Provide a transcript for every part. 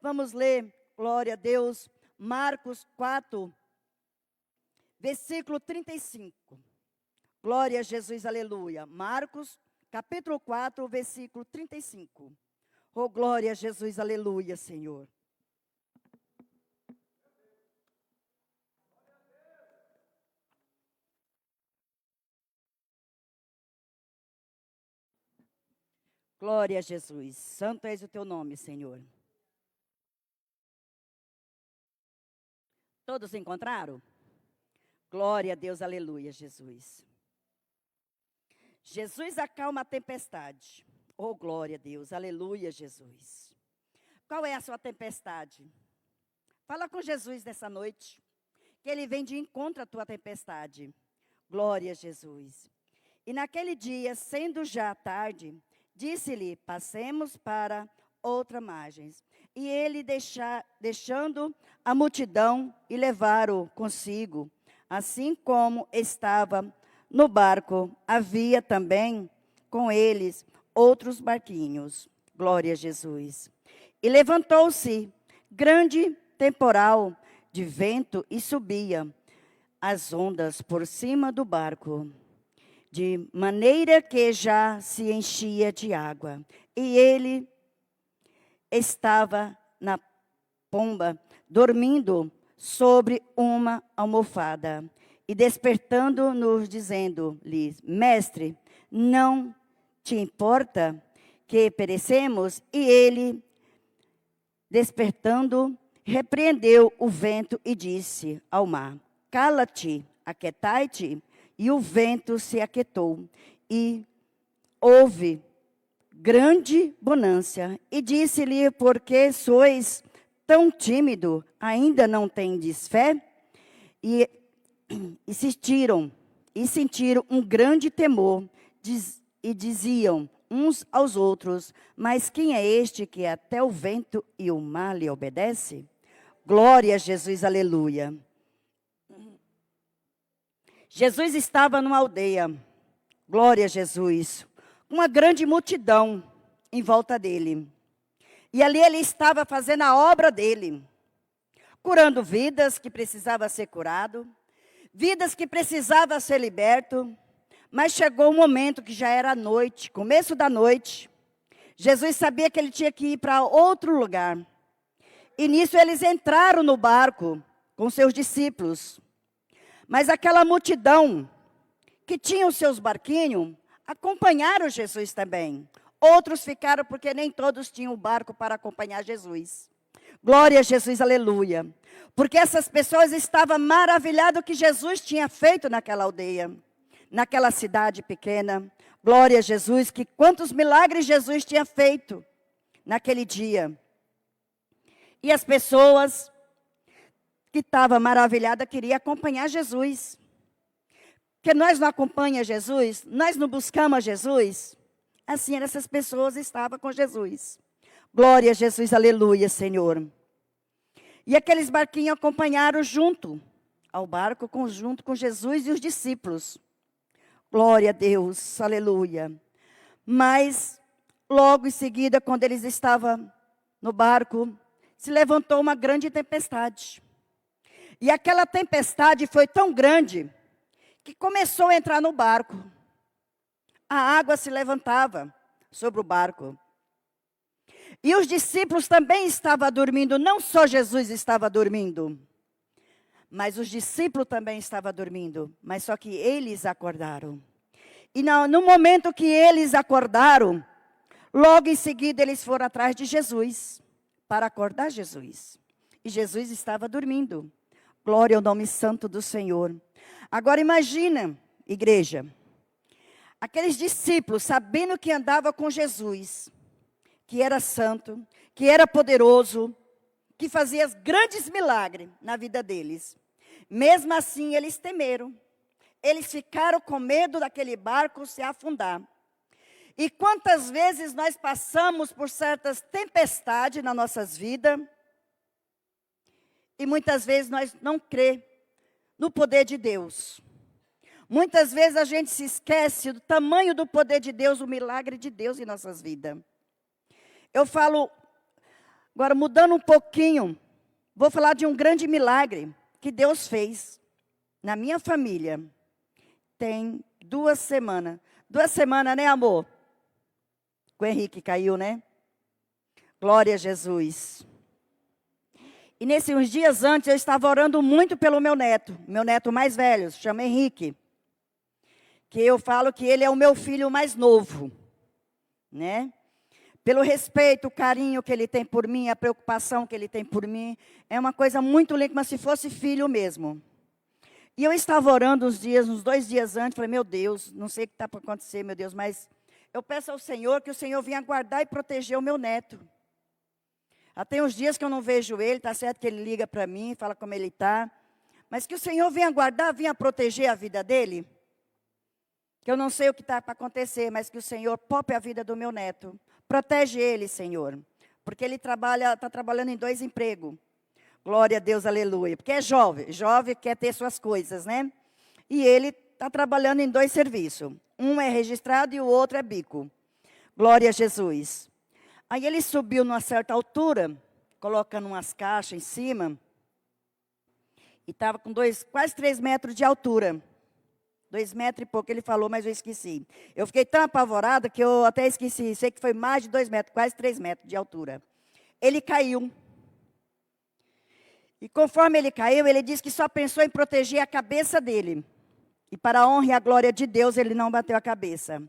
vamos ler, glória a Deus, Marcos 4, versículo 35. Glória a Jesus, aleluia. Marcos, capítulo 4, versículo 35. Oh, glória a Jesus, aleluia, Senhor. Glória a Jesus. Santo és o teu nome, Senhor. Todos encontraram? Glória a Deus, aleluia, Jesus. Jesus acalma a tempestade. Oh, glória a Deus, aleluia, Jesus. Qual é a sua tempestade? Fala com Jesus nessa noite, que Ele vem de encontro à tua tempestade. Glória a Jesus. E naquele dia, sendo já tarde, disse-lhe, passemos para outra margem. E ele deixando a multidão, e levaram consigo, assim como estava no barco, havia também com eles outros barquinhos. Glória a Jesus. E levantou-se grande temporal de vento e subia as ondas por cima do barco, de maneira que já se enchia de água. E ele estava na pomba, dormindo sobre uma almofada. E despertando-nos, dizendo-lhes, mestre, não te importa que perecemos? E ele, despertando, repreendeu o vento e disse ao mar, cala-te, aquietai-te. E o vento se aquietou, e houve grande bonança. E disse-lhe, por que sois tão tímido? Ainda não tendes fé? E sentiram um grande temor, e diziam uns aos outros, mas quem é este que até o vento e o mar lhe obedece? Glória a Jesus, aleluia. Jesus estava numa aldeia, glória a Jesus, uma grande multidão em volta dele. E ali ele estava fazendo a obra dele, curando vidas que precisavam ser curado, vidas que precisavam ser liberto. Mas chegou um momento que já era noite, começo da noite. Jesus sabia que ele tinha que ir para outro lugar. E nisso eles entraram no barco com seus discípulos. Mas aquela multidão que tinha os seus barquinhos, acompanharam Jesus também. Outros ficaram porque nem todos tinham o barco para acompanhar Jesus. Glória a Jesus, aleluia. Porque essas pessoas estavam maravilhadas do que Jesus tinha feito naquela aldeia, naquela cidade pequena. Glória a Jesus, que quantos milagres Jesus tinha feito naquele dia. E as pessoas que estavam maravilhadas queriam acompanhar Jesus. Porque nós não acompanhamos Jesus, nós não buscamos Jesus. Assim, essas pessoas estavam com Jesus. Glória a Jesus, aleluia, Senhor. E aqueles barquinhos acompanharam junto ao barco, junto com Jesus e os discípulos. Glória a Deus, aleluia. Mas, logo em seguida, quando eles estavam no barco, se levantou uma grande tempestade. E aquela tempestade foi tão grande que começou a entrar no barco. A água se levantava sobre o barco. E os discípulos também estavam dormindo, não só Jesus estava dormindo, mas os discípulos também estavam dormindo, mas só que eles acordaram. E no momento que eles acordaram, logo em seguida eles foram atrás de Jesus, para acordar Jesus. E Jesus estava dormindo. Glória ao nome santo do Senhor. Agora imagina, igreja, aqueles discípulos sabendo que andava com Jesus, que era santo, que era poderoso, que fazia grandes milagres na vida deles. Mesmo assim, eles temeram. Eles ficaram com medo daquele barco se afundar. E quantas vezes nós passamos por certas tempestades nas nossas vidas, e muitas vezes nós não cremos no poder de Deus. Muitas vezes a gente se esquece do tamanho do poder de Deus, o milagre de Deus em nossas vidas. Eu falo, Agora, mudando um pouquinho, vou falar de um grande milagre que Deus fez na minha família. Tem 2 semanas. 2 semanas, né, amor? O Henrique caiu, né? Glória a Jesus. E nesses uns dias antes, eu estava orando muito pelo meu neto mais velho, se chama Henrique. Que eu falo que ele é o meu filho mais novo, né? Pelo respeito, o carinho que ele tem por mim, a preocupação que ele tem por mim, é uma coisa muito linda, como se fosse filho mesmo. E eu estava orando uns 2 dias antes, falei, meu Deus, não sei o que está para acontecer, meu Deus, mas eu peço ao Senhor que o Senhor venha guardar e proteger o meu neto. Tem uns dias que eu não vejo ele, está certo que ele liga para mim, fala como ele está, mas que o Senhor venha guardar, venha proteger a vida dele. Que eu não sei o que está para acontecer, mas que o Senhor poupe a vida do meu neto. Protege ele, Senhor. Porque ele está trabalhando em 2 empregos. Glória a Deus, aleluia. Porque é jovem, jovem quer ter suas coisas, né? E ele está trabalhando em 2 serviços. Um é registrado e o outro é bico. Glória a Jesus. Aí ele subiu numa certa altura, colocando umas caixas em cima. E estava com quase 3 metros de altura. 2 metros e pouco ele falou, mas eu esqueci. Eu fiquei tão apavorada que eu até esqueci. Sei que foi mais de 2 metros, quase 3 metros de altura. Ele caiu. E conforme ele caiu, ele disse que só pensou em proteger a cabeça dele. E para a honra e a glória de Deus, ele não bateu a cabeça.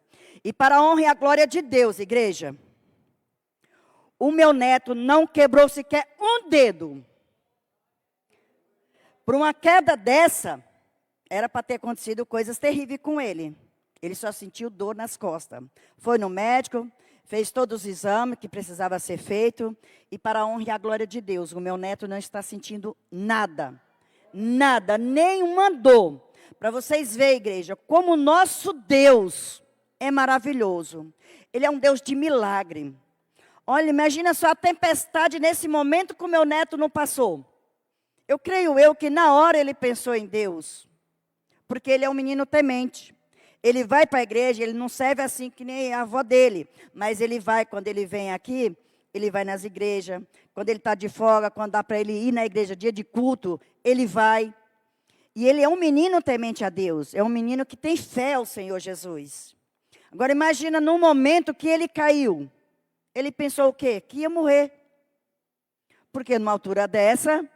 E para a honra e a glória de Deus, igreja, o meu neto não quebrou sequer um dedo. Por uma queda dessa, era para ter acontecido coisas terríveis com ele. Ele só sentiu dor nas costas. Foi no médico, fez todos os exames que precisava ser feito. E para a honra e a glória de Deus, o meu neto não está sentindo nada. Nada, nenhuma dor. Para vocês verem, igreja, como o nosso Deus é maravilhoso. Ele é um Deus de milagre. Olha, imagina só a tempestade nesse momento que o meu neto não passou. Eu creio que na hora ele pensou em Deus. Porque ele é um menino temente. Ele vai para a igreja, ele não serve assim que nem a avó dele. Mas ele vai, quando ele vem aqui, ele vai nas igrejas. Quando ele está de folga, quando dá para ele ir na igreja, dia de culto, ele vai. E ele é um menino temente a Deus. É um menino que tem fé ao Senhor Jesus. Agora imagina num momento que ele caiu. Ele pensou o quê? Que ia morrer. Porque numa altura dessa,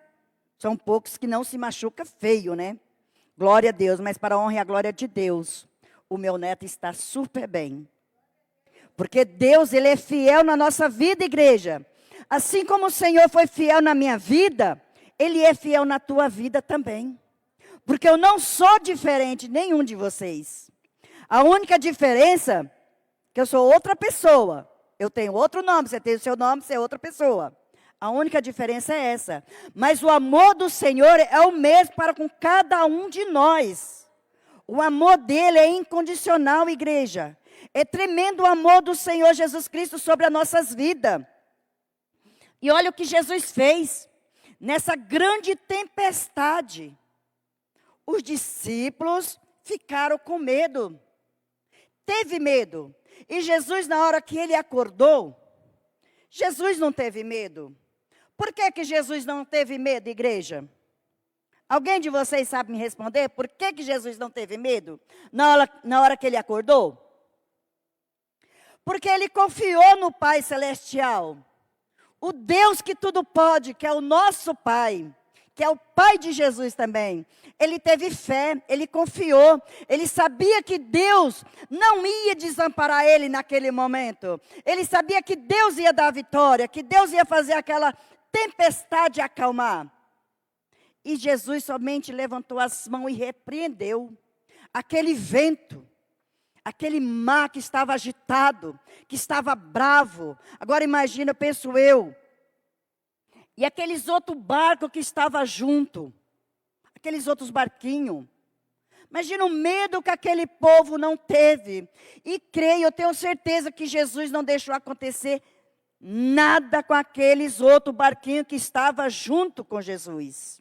são poucos que não se machucam feio, né? Glória a Deus, mas para a honra e a glória de Deus, o meu neto está super bem. Porque Deus, Ele é fiel na nossa vida, igreja. Assim como o Senhor foi fiel na minha vida, Ele é fiel na tua vida também. Porque eu não sou diferente de nenhum de vocês. A única diferença é que eu sou outra pessoa. Eu tenho outro nome, você tem o seu nome, você é outra pessoa. A única diferença é essa. Mas o amor do Senhor é o mesmo para com cada um de nós. O amor dele é incondicional, igreja. É tremendo o amor do Senhor Jesus Cristo sobre as nossas vidas. E olha o que Jesus fez. Nessa grande tempestade, os discípulos ficaram com medo. Teve medo. E Jesus, na hora que ele acordou, Jesus não teve medo. Por que Jesus não teve medo, igreja? Alguém de vocês sabe me responder? Por que Jesus não teve medo na hora que ele acordou? Porque ele confiou no Pai Celestial. O Deus que tudo pode, que é o nosso Pai, que é o Pai de Jesus também. Ele teve fé, ele confiou, ele sabia que Deus não ia desamparar ele naquele momento. Ele sabia que Deus ia dar a vitória, que Deus ia fazer aquela tempestade acalmar. E Jesus somente levantou as mãos e repreendeu aquele vento, aquele mar que estava agitado, que estava bravo. Agora imagina, penso eu, e aqueles outros barcos que estavam junto, aqueles outros barquinhos. Imagina o medo que aquele povo não teve. E creio, eu tenho certeza que Jesus não deixou acontecer nada com aqueles outros barquinhos que estavam junto com Jesus.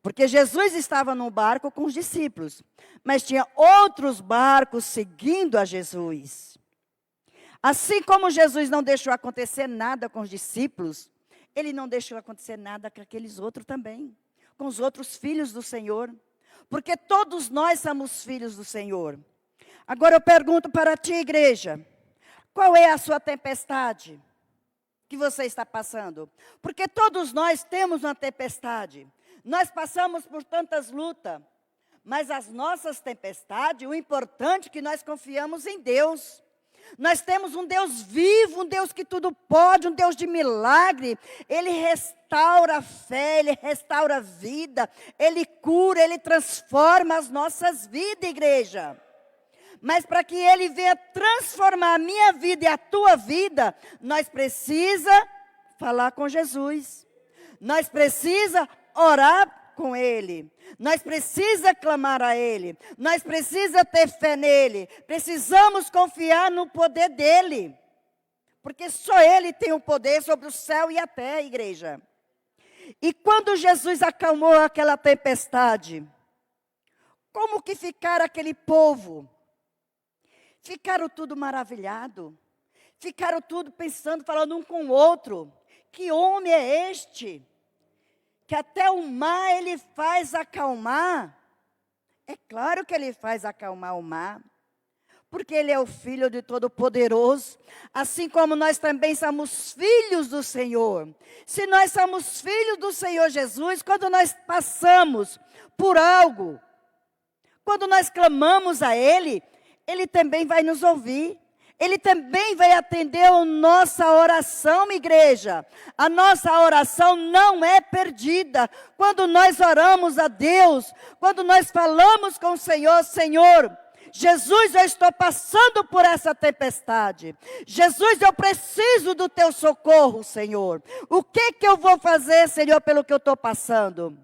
Porque Jesus estava no barco com os discípulos, mas tinha outros barcos seguindo a Jesus. Assim como Jesus não deixou acontecer nada com os discípulos, Ele não deixou acontecer nada com aqueles outros também, com os outros filhos do Senhor, porque todos nós somos filhos do Senhor. Agora eu pergunto para ti, igreja, qual é a sua tempestade que você está passando? Porque todos nós temos uma tempestade. Nós passamos por tantas lutas, mas as nossas tempestades, o importante é que nós confiamos em Deus. Nós temos um Deus vivo, um Deus que tudo pode, um Deus de milagre. Ele restaura a fé, Ele restaura a vida, Ele cura, Ele transforma as nossas vidas, igreja. Mas para que Ele venha transformar a minha vida e a tua vida, nós precisamos falar com Jesus. Nós precisamos orar com Ele. Nós precisamos clamar a Ele. Nós precisamos ter fé nele. Precisamos confiar no poder dEle. Porque só Ele tem o poder sobre o céu e a terra, igreja. E quando Jesus acalmou aquela tempestade, como que ficaram aquele povo? Ficaram tudo maravilhado. Ficaram tudo pensando, falando um com o outro. Que homem é este? Que até o mar Ele faz acalmar. É claro que Ele faz acalmar o mar. Porque Ele é o Filho de Todo-Poderoso. Assim como nós também somos filhos do Senhor. Se nós somos filhos do Senhor Jesus, quando nós passamos por algo, quando nós clamamos a Ele, Ele também vai nos ouvir. Ele também vai atender a nossa oração, igreja. A nossa oração não é perdida. Quando nós oramos a Deus, quando nós falamos com o Senhor, Senhor, Jesus, eu estou passando por essa tempestade. Jesus, eu preciso do teu socorro, Senhor. O que eu vou fazer, Senhor, pelo que eu estou passando?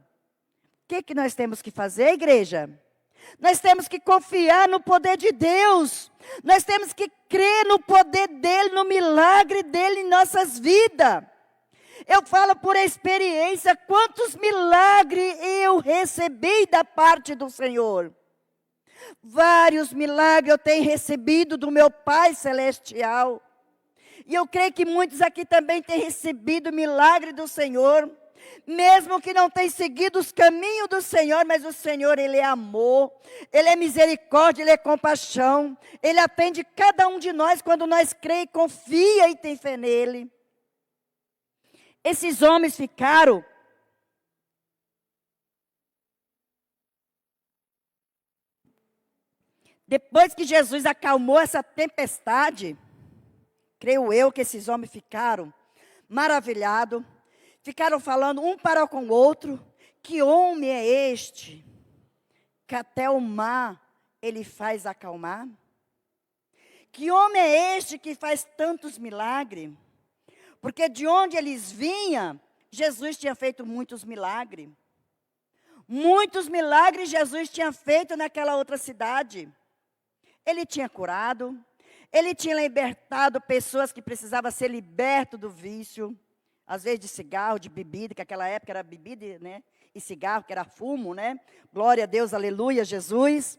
O que nós temos que fazer, igreja? Nós temos que confiar no poder de Deus. Nós temos que crer no poder dEle, no milagre dEle em nossas vidas. Eu falo por experiência, quantos milagres eu recebi da parte do Senhor. Vários milagres eu tenho recebido do meu Pai Celestial. E eu creio que muitos aqui também têm recebido milagre do Senhor. Mesmo que não tenham seguido os caminhos do Senhor, mas o Senhor, Ele é amor, Ele é misericórdia, Ele é compaixão. Ele atende cada um de nós quando nós crê e confia e tem fé nele. Esses homens ficaram depois que Jesus acalmou essa tempestade, creio eu que esses homens ficaram maravilhados. Ficaram falando um para com o outro, que homem é este, que até o mar Ele faz acalmar? Que homem é este que faz tantos milagres? Porque de onde eles vinham, Jesus tinha feito muitos milagres. Muitos milagres Jesus tinha feito naquela outra cidade. Ele tinha curado, Ele tinha libertado pessoas que precisavam ser libertas do vício. Às vezes de cigarro, de bebida, que naquela época era bebida, né? E cigarro, que era fumo, né? Glória a Deus, aleluia, Jesus.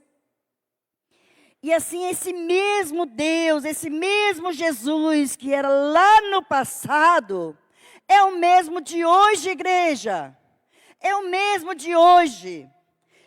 E assim, esse mesmo Deus, esse mesmo Jesus, que era lá no passado, é o mesmo de hoje, igreja. É o mesmo de hoje.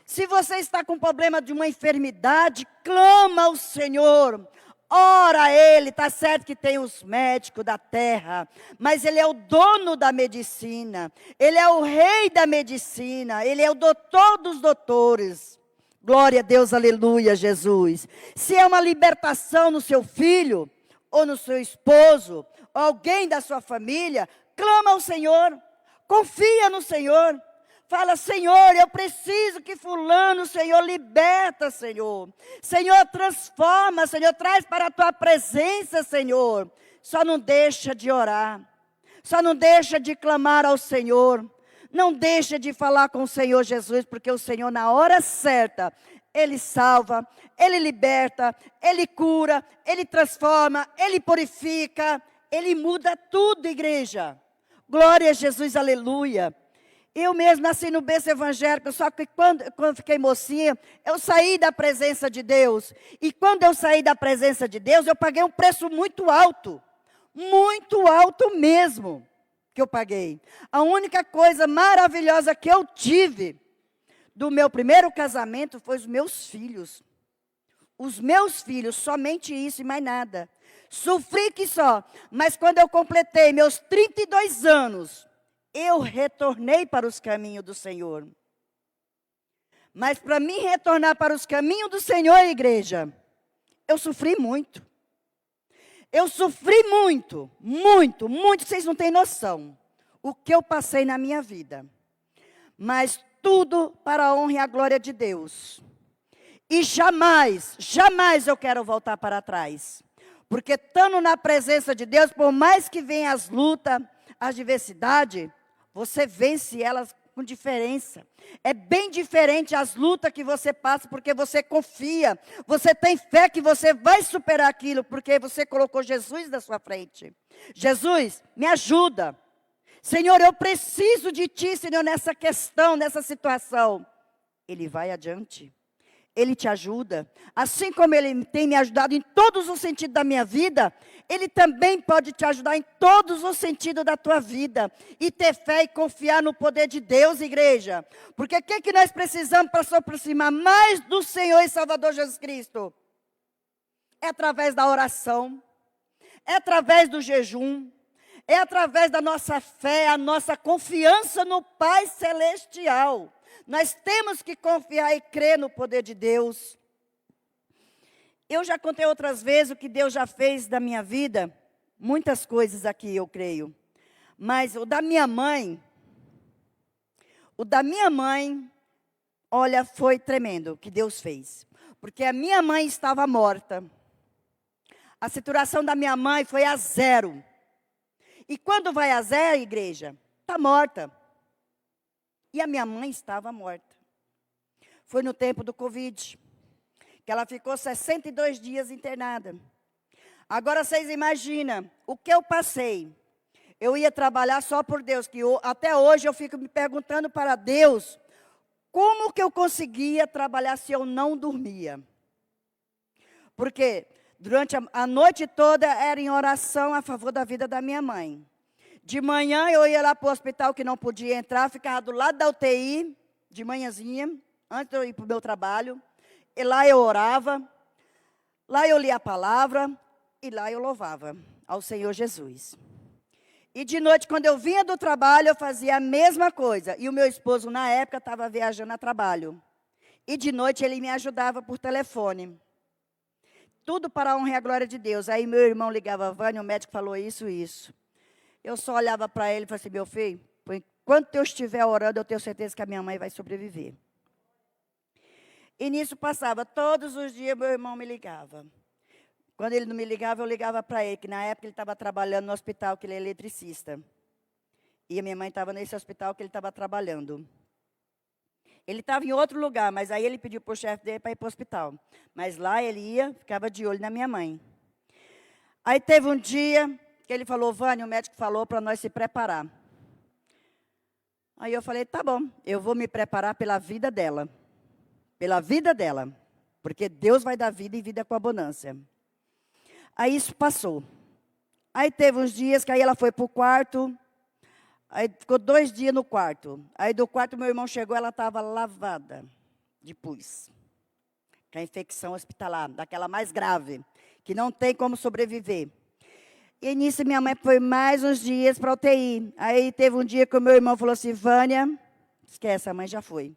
Se você está com problema de uma enfermidade, clama ao Senhor. Ora a Ele, está certo que tem os médicos da terra, mas Ele é o dono da medicina, Ele é o rei da medicina, Ele é o doutor dos doutores. Glória a Deus, aleluia, Jesus. Se é uma libertação no seu filho, ou no seu esposo, ou alguém da sua família, clama ao Senhor, confia no Senhor. Fala, Senhor, eu preciso que fulano, Senhor, liberta, Senhor. Senhor, transforma, Senhor, traz para a tua presença, Senhor. Só não deixa de orar. Só não deixa de clamar ao Senhor. Não deixa de falar com o Senhor Jesus, porque o Senhor, na hora certa, Ele salva, Ele liberta, Ele cura, Ele transforma, Ele purifica, Ele muda tudo, igreja. Glória a Jesus, aleluia. Eu mesmo nasci no berço evangélico, só que quando fiquei mocinha, eu saí da presença de Deus. E quando eu saí da presença de Deus, eu paguei um preço muito alto mesmo. que eu paguei. A única coisa maravilhosa que eu tive do meu primeiro casamento foi os meus filhos. Os meus filhos, somente isso e mais nada. Sofri que só, mas quando eu completei meus 32 anos, eu retornei para os caminhos do Senhor. Mas para mim retornar para os caminhos do Senhor, igreja, eu sofri muito. Eu sofri muito, muito, muito, vocês não têm noção o que eu passei na minha vida. Mas tudo para a honra e a glória de Deus. E jamais, jamais eu quero voltar para trás. Porque estando na presença de Deus, por mais que venham as lutas, as diversidades, você vence elas com diferença. É bem diferente as lutas que você passa, porque você confia. Você tem fé que você vai superar aquilo, porque você colocou Jesus na sua frente. Jesus, me ajuda. Senhor, eu preciso de Ti, Senhor, nessa questão, nessa situação. Ele vai adiante. Ele te ajuda. Assim como Ele tem me ajudado em todos os sentidos da minha vida, Ele também pode te ajudar em todos os sentidos da tua vida. E ter fé e confiar no poder de Deus, igreja. Porque o que nós precisamos para se aproximar mais do Senhor e Salvador Jesus Cristo? É através da oração, é através do jejum, é através da nossa fé, a nossa confiança no Pai Celestial. Nós temos que confiar e crer no poder de Deus. Eu já contei outras vezes o que Deus já fez da minha vida. Muitas coisas aqui, eu creio. Mas o da minha mãe, olha, foi tremendo o que Deus fez. Porque a minha mãe estava morta. A saturação da minha mãe foi a 0. E quando vai a 0, igreja, está morta. E a minha mãe estava morta. Foi no tempo do Covid, que ela ficou 62 dias internada. Agora vocês imaginam o que eu passei. Eu ia trabalhar só por Deus, que até hoje eu fico me perguntando para Deus, como que eu conseguia trabalhar se eu não dormia? Porque durante a noite toda era em oração a favor da vida da minha mãe. De manhã eu ia lá para o hospital que não podia entrar, ficava do lado da UTI, de manhãzinha, antes de eu ir para o meu trabalho. E lá eu orava, lá eu lia a palavra, e lá eu louvava ao Senhor Jesus. E de noite, quando eu vinha do trabalho, eu fazia a mesma coisa. E o meu esposo, na época, estava viajando a trabalho. E de noite ele me ajudava por telefone. Tudo para a honra e a glória de Deus. Aí meu irmão ligava, Vânia, o médico falou isso e isso. Eu só olhava para ele e falei assim, meu filho, enquanto eu estiver orando, eu tenho certeza que a minha mãe vai sobreviver. E nisso passava, todos os dias meu irmão me ligava. Quando ele não me ligava, eu ligava para ele, que na época ele estava trabalhando no hospital, que ele é eletricista. E a minha mãe estava nesse hospital que ele estava trabalhando. Ele estava em outro lugar, mas aí ele pediu para o chefe dele para ir para o hospital. Mas lá ele ia, ficava de olho na minha mãe. Aí teve um dia que ele falou, Vânia, o médico falou para nós se preparar. Aí eu falei, tá bom, eu vou me preparar pela vida dela. Pela vida dela. Porque Deus vai dar vida e vida com abundância. Aí isso passou. Aí teve uns dias que aí ela foi para o quarto. Aí ficou 2 dias no quarto. Aí do quarto meu irmão chegou, ela estava lavada de pus. Com a infecção hospitalar, daquela mais grave, que não tem como sobreviver. E nisso minha mãe foi mais uns dias para a UTI. Aí teve um dia que o meu irmão falou assim, Vânia, esquece, a mãe já foi.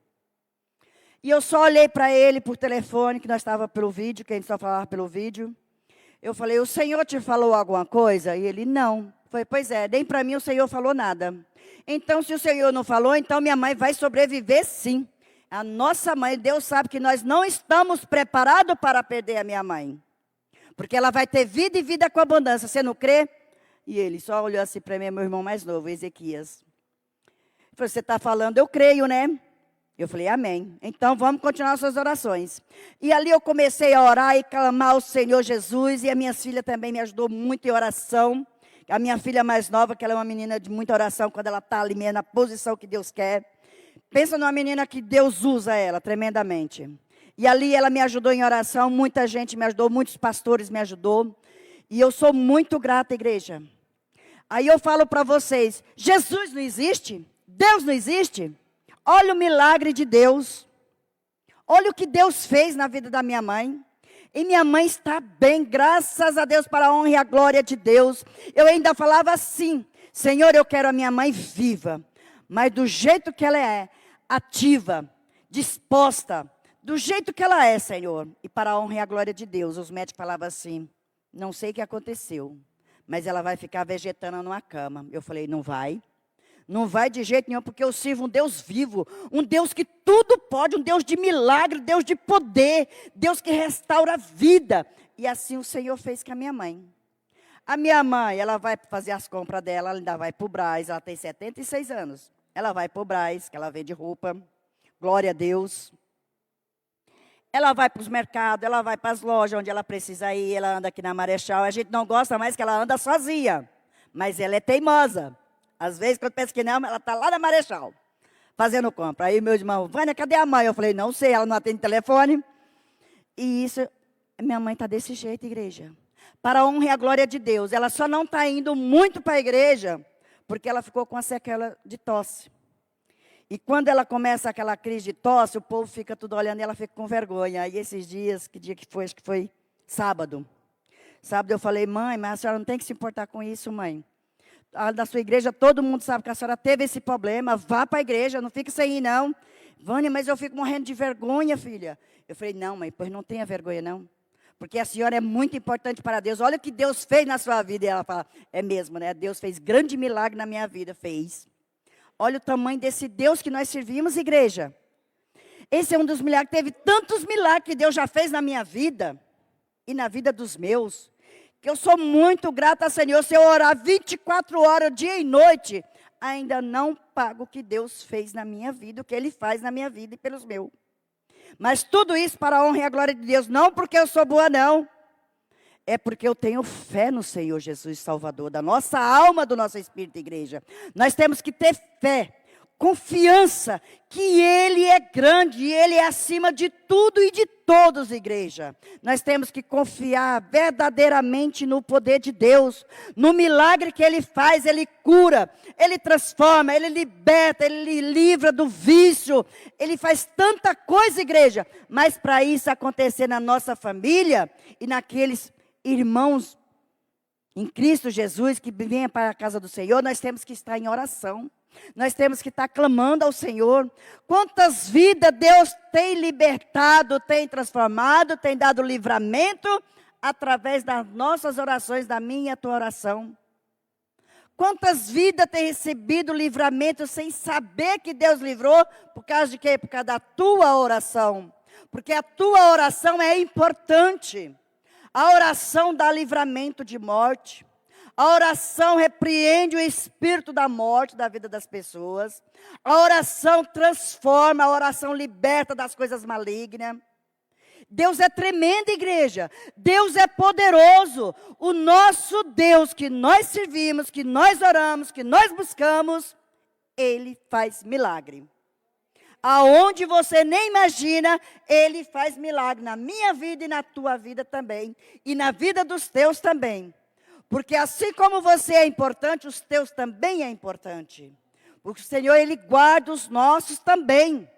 E eu só olhei para ele por telefone, que nós estávamos pelo vídeo, que a gente só falava pelo vídeo. Eu falei, o Senhor te falou alguma coisa? E ele, não. Eu falei, pois é, nem para mim o Senhor falou nada. Então, se o Senhor não falou, então minha mãe vai sobreviver sim. A nossa mãe, Deus sabe que nós não estamos preparados para perder a minha mãe. Porque ela vai ter vida e vida com abundância. Você não crê? E ele só olhou assim para mim, meu irmão mais novo, Ezequias. Ele falou, você está falando, eu creio, né? Eu falei, amém. Então, vamos continuar suas orações. E ali eu comecei a orar e clamar ao Senhor Jesus. E a minha filha também me ajudou muito em oração. A minha filha mais nova, que ela é uma menina de muita oração, quando ela está ali mesmo na posição que Deus quer. Pensa numa menina que Deus usa ela tremendamente. E ali ela me ajudou em oração. Muita gente me ajudou, muitos pastores me ajudou. E eu sou muito grata, igreja. Aí eu falo para vocês, Jesus não existe? Deus não existe? Olha o milagre de Deus. Olha o que Deus fez na vida da minha mãe. E minha mãe está bem, graças a Deus, para a honra e a glória de Deus. Eu ainda falava assim, Senhor, eu quero a minha mãe viva, mas do jeito que ela é, ativa, disposta, do jeito que ela é, Senhor. E para a honra e a glória de Deus, os médicos falavam assim, não sei o que aconteceu, mas ela vai ficar vegetando numa cama. Eu falei, não vai. Não vai de jeito nenhum, porque eu sirvo um Deus vivo, um Deus que tudo pode, um Deus de milagre, Deus de poder, Deus que restaura a vida. E assim o Senhor fez com a minha mãe. A minha mãe, ela vai fazer as compras dela, ela ainda vai para o Brás, ela tem 76 anos. Ela vai para o Brás, que ela vende roupa, glória a Deus. Ela vai para os mercados, ela vai para as lojas onde ela precisa ir, ela anda aqui na Marechal. A gente não gosta mais que ela anda sozinha, mas ela é teimosa. Às vezes, quando pensa que não, ela está lá na Marechal, fazendo compra. Aí meu irmão, Vânia, cadê a mãe? Eu falei, não sei, ela não atende telefone. E isso, minha mãe está desse jeito, igreja. Para a honra e a glória de Deus. Ela só não está indo muito para a igreja, porque ela ficou com a sequela de tosse. E quando ela começa aquela crise de tosse, o povo fica tudo olhando e ela fica com vergonha. Aí esses dias, que dia que foi? Acho que foi sábado. Sábado eu falei, mãe, mas a senhora não tem que se importar com isso, mãe. Da sua igreja, todo mundo sabe que a senhora teve esse problema, vá para a igreja, não fique sem ir não. Vânia, mas eu fico morrendo de vergonha, filha. Eu falei, não, mãe, pois não tenha vergonha não. Porque a senhora é muito importante para Deus. Olha o que Deus fez na sua vida. E ela fala, é mesmo, né? Deus fez grande milagre na minha vida, fez. Olha o tamanho desse Deus que nós servimos, igreja. Esse é um dos milagres, teve tantos milagres que Deus já fez na minha vida. E na vida dos meus. Que eu sou muito grata, Senhor, se eu orar 24 horas, dia e noite, ainda não pago o que Deus fez na minha vida, o que Ele faz na minha vida e pelos meus. Mas tudo isso para a honra e a glória de Deus, não porque eu sou boa, não. É porque eu tenho fé no Senhor Jesus Salvador, da nossa alma, do nosso espírito, igreja. Nós temos que ter fé, confiança que Ele é grande e Ele é acima de tudo e de todos, igreja. Nós temos que confiar verdadeiramente no poder de Deus, no milagre que Ele faz, Ele cura, Ele transforma, Ele liberta, Ele livra do vício, Ele faz tanta coisa, igreja. Mas para isso acontecer na nossa família e naqueles irmãos em Cristo Jesus que venham para a casa do Senhor, nós temos que estar em oração. Nós temos que estar clamando ao Senhor. Quantas vidas Deus tem libertado, tem transformado, tem dado livramento através das nossas orações, da minha e a tua oração. Quantas vidas tem recebido livramento sem saber que Deus livrou, por causa de quê? Por causa da tua oração. Porque a tua oração é importante. A oração dá livramento de morte. A oração repreende o espírito da morte da vida das pessoas. A oração transforma, a oração liberta das coisas malignas. Deus é tremendo, igreja. Deus é poderoso. O nosso Deus que nós servimos, que nós oramos, que nós buscamos, Ele faz milagre. Aonde você nem imagina, Ele faz milagre na minha vida e na tua vida também. E na vida dos teus também. Porque assim como você é importante, os teus também é importante. Porque o Senhor, Ele guarda os nossos também.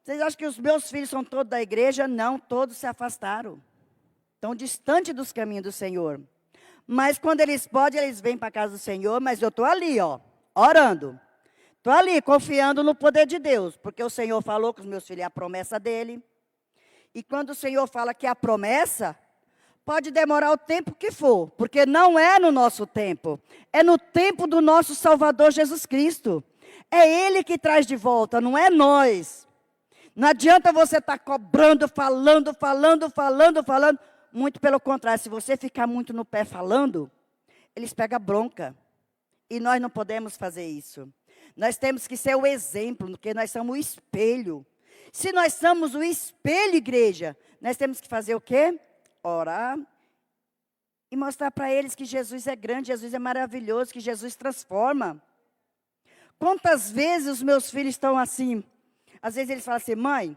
Vocês acham que os meus filhos são todos da igreja? Não, todos se afastaram. Estão distantes dos caminhos do Senhor. Mas quando eles podem, eles vêm para a casa do Senhor. Mas eu estou ali, ó, orando. Estou ali, confiando no poder de Deus. Porque o Senhor falou que os meus filhos é a promessa dEle. E quando o Senhor fala que é a promessa, pode demorar o tempo que for, porque não é no nosso tempo, é no tempo do nosso Salvador Jesus Cristo. É Ele que traz de volta, não é nós. Não adianta você estar cobrando, falando. Muito pelo contrário, se você ficar muito no pé falando, eles pegam bronca. E nós não podemos fazer isso. Nós temos que ser o exemplo, porque nós somos o espelho. Se nós somos o espelho, igreja, nós temos que fazer o quê? Orar e mostrar para eles que Jesus é grande, Jesus é maravilhoso, que Jesus transforma. Quantas vezes os meus filhos estão assim, às vezes eles falam assim, mãe,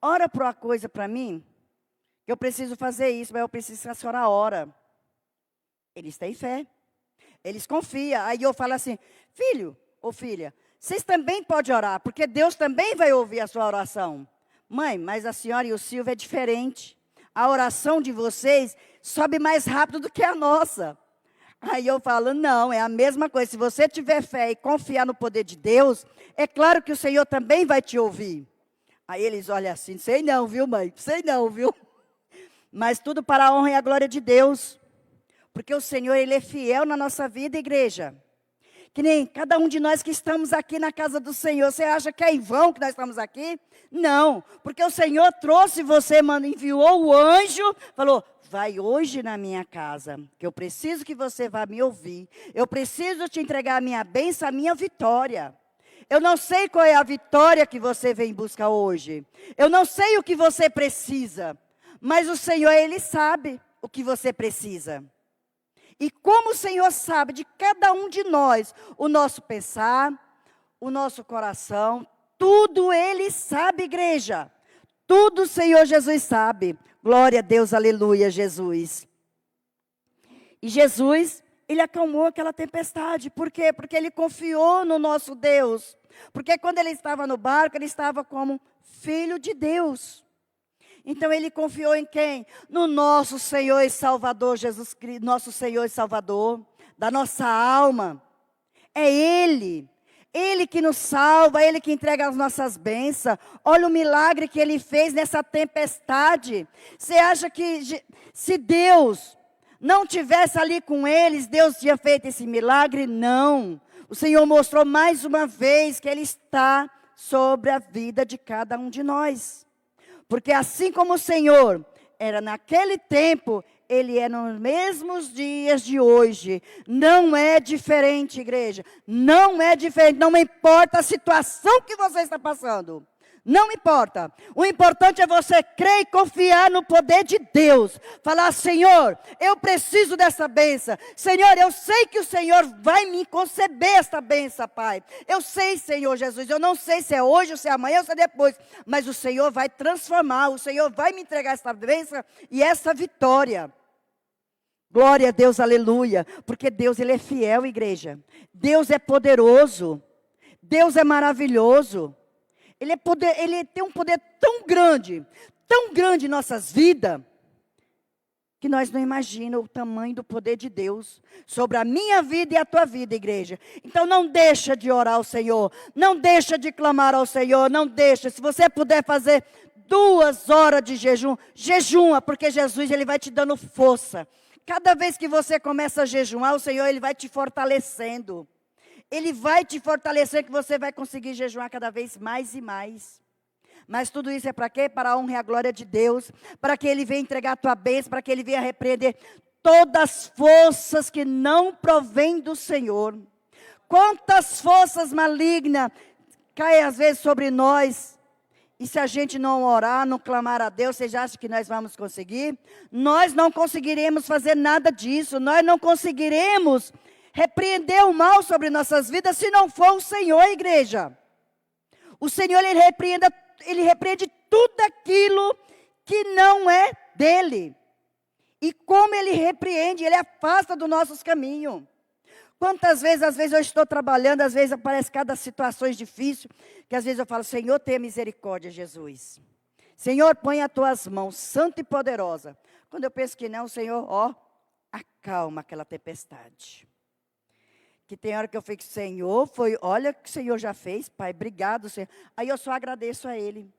ora por uma coisa para mim, que eu preciso fazer isso, mas eu preciso que a senhora ora. Eles têm fé. Eles confiam. Aí eu falo assim, filho ou filha, vocês também podem orar, porque Deus também vai ouvir a sua oração. Mãe, mas a senhora e o Silvio é diferente. A oração de vocês sobe mais rápido do que a nossa. Aí eu falo, não, é a mesma coisa. Se você tiver fé e confiar no poder de Deus, é claro que o Senhor também vai te ouvir. Aí eles olham assim, sei não, viu, mãe? Sei não, viu? Mas tudo para a honra e a glória de Deus. Porque o Senhor, Ele é fiel na nossa vida, igreja. Que nem cada um de nós que estamos aqui na casa do Senhor. Você acha que é em vão que nós estamos aqui? Não, porque o Senhor trouxe você, mano, enviou o anjo, falou, vai hoje na minha casa, que eu preciso que você vá me ouvir. Eu preciso te entregar a minha bênção, a minha vitória. Eu não sei qual é a vitória que você vem buscar hoje. Eu não sei o que você precisa. Mas o Senhor, Ele sabe o que você precisa. E como o Senhor sabe de cada um de nós, o nosso pensar, o nosso coração, tudo Ele sabe, igreja. Tudo o Senhor Jesus sabe. Glória a Deus, aleluia, Jesus. E Jesus, Ele acalmou aquela tempestade. Por quê? Porque Ele confiou no nosso Deus. Porque quando Ele estava no barco, Ele estava como filho de Deus. Então Ele confiou em quem? No nosso Senhor e Salvador Jesus Cristo, nosso Senhor e Salvador, da nossa alma. É Ele que nos salva, Ele que entrega as nossas bênçãos. Olha o milagre que Ele fez nessa tempestade. Você acha que se Deus não tivesse ali com eles, Deus tinha feito esse milagre? Não. O Senhor mostrou mais uma vez que Ele está sobre a vida de cada um de nós. Porque assim como o Senhor era naquele tempo, Ele é nos mesmos dias de hoje. Não é diferente, igreja. Não é diferente. Não importa a situação que você está passando. Não importa. O importante é você crer e confiar no poder de Deus. Falar, Senhor, eu preciso dessa bênção. Senhor, eu sei que o Senhor vai me conceder esta bênção, Pai. Eu sei, Senhor Jesus, eu não sei se é hoje, ou se é amanhã, ou se é depois. Mas o Senhor vai transformar, o Senhor vai me entregar esta bênção e essa vitória. Glória a Deus, aleluia. Porque Deus, Ele é fiel, igreja. Deus é poderoso. Deus é maravilhoso. Ele tem um poder tão grande em nossas vidas, que nós não imaginamos o tamanho do poder de Deus sobre a minha vida e a tua vida, igreja. Então não deixa de orar ao Senhor, não deixa de clamar ao Senhor, não deixa. Se você puder fazer 2 horas de jejum, jejuma, porque Jesus, Ele vai te dando força. Cada vez que você começa a jejuar, o Senhor, Ele vai te fortalecendo. Ele vai te fortalecer, que você vai conseguir jejuar cada vez mais e mais. Mas tudo isso é para quê? Para a honra e a glória de Deus. Para que Ele venha entregar a tua bênção. Para que Ele venha repreender todas as forças que não provêm do Senhor. Quantas forças malignas caem às vezes sobre nós. E se a gente não orar, não clamar a Deus, vocês acham que nós vamos conseguir? Nós não conseguiremos fazer nada disso. Nós não conseguiremos repreender o mal sobre nossas vidas, se não for o Senhor, igreja. O Senhor, Ele repreende tudo aquilo que não é dEle. E como Ele repreende, Ele afasta dos nossos caminhos. Quantas vezes, às vezes eu estou trabalhando, às vezes aparece cada situação difícil, que às vezes eu falo, Senhor, tenha misericórdia, Jesus. Senhor, põe as tuas mãos, santa e poderosa. Quando eu penso que não, Senhor, acalma aquela tempestade. Que tem hora que eu fico, Senhor, olha o que o Senhor já fez, Pai, obrigado, Senhor. Aí eu só agradeço a Ele.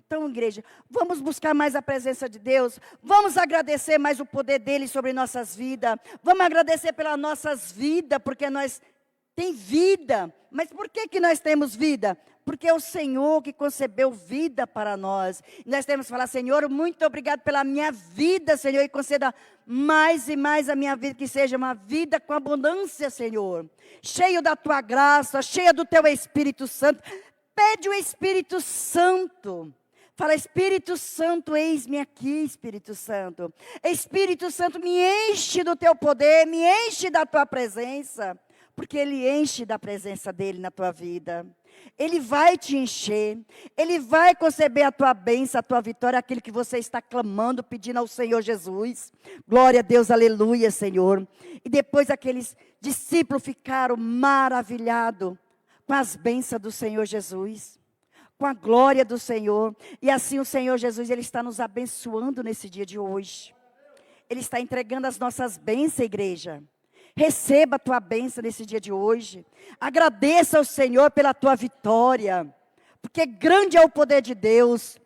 Então, igreja, vamos buscar mais a presença de Deus, vamos agradecer mais o poder dEle sobre nossas vidas, vamos agradecer pelas nossas vidas, porque nós temos vida. Mas por que nós temos vida? Porque é o Senhor que concebeu vida para nós. Nós temos que falar, Senhor, muito obrigado pela minha vida, Senhor, e conceda mais e mais a minha vida, que seja uma vida com abundância, Senhor. Cheio da tua graça, cheia do teu Espírito Santo. Pede o Espírito Santo. Fala, Espírito Santo, eis-me aqui, Espírito Santo. Espírito Santo, me enche do teu poder, me enche da tua presença. Porque Ele enche da presença dEle na tua vida. Ele vai te encher. Ele vai conceber a tua bênção, a tua vitória, aquilo que você está clamando, pedindo ao Senhor Jesus. Glória a Deus, aleluia, Senhor. E depois aqueles discípulos ficaram maravilhados com as bênçãos do Senhor Jesus, com a glória do Senhor. E assim o Senhor Jesus, Ele está nos abençoando nesse dia de hoje. Ele está entregando as nossas bênçãos, igreja. Receba a tua bênção nesse dia de hoje. Agradeça ao Senhor pela tua vitória. Porque grande é o poder de Deus.